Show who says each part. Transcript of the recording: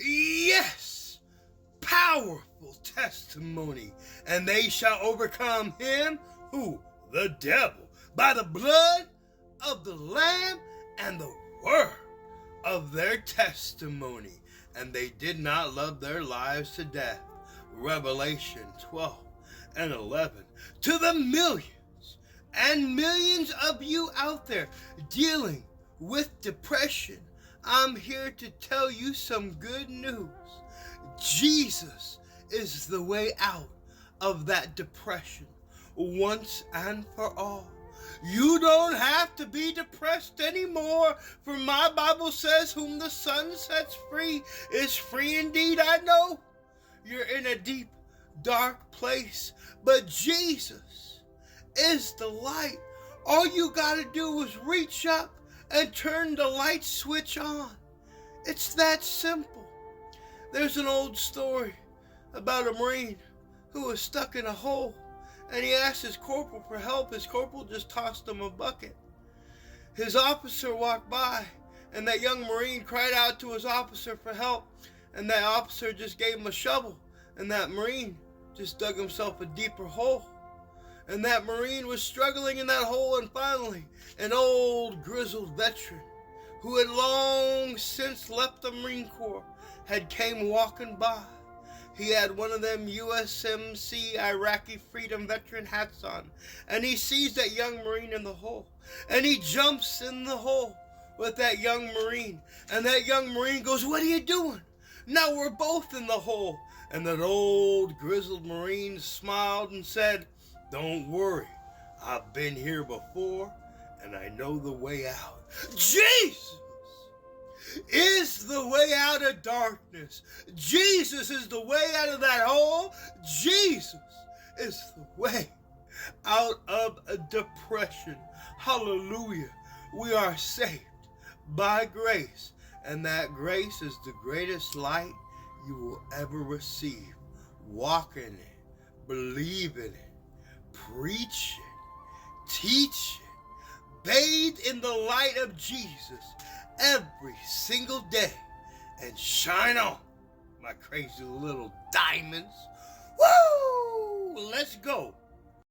Speaker 1: Yes, powerful testimony. And they shall overcome him, who? The devil, by the blood of the Lamb and the word of their testimony. And they did not love their lives to death. Revelation 12:11. To the millions and millions of you out there dealing with depression, I'm here to tell you some good news. Jesus is the way out of that depression once and for all. You don't have to be depressed anymore, for my Bible says, whom the Son sets free is free indeed. I know you're in a deep, dark place, but Jesus is the light. All you gotta do is reach up and turn the light switch on. It's that simple. There's an old story about a Marine who was stuck in a hole, and he asked his corporal for help. His corporal just tossed him a bucket. His officer walked by, and that young Marine cried out to his officer for help, and that officer just gave him a shovel, and that Marine just dug himself a deeper hole. And that Marine was struggling in that hole, and finally, an old grizzled veteran who had long since left the Marine Corps had came walking by. He had one of them USMC Iraqi Freedom Veteran hats on, and he sees that young Marine in the hole, and he jumps in the hole with that young Marine, and that young Marine goes, "What are you doing? Now we're both in the hole." And that old grizzled Marine smiled and said, "Don't worry, I've been here before, and I know the way out." Jesus is the way out of darkness. Jesus is the way out of that hole. Jesus is the way out of a depression. Hallelujah. We are saved by grace, and that grace is the greatest light you will ever receive. Walk in it, believe in it, preach it, teach it, bathe in the light of Jesus every single day, and shine on, my crazy little diamonds. Woo! Let's go.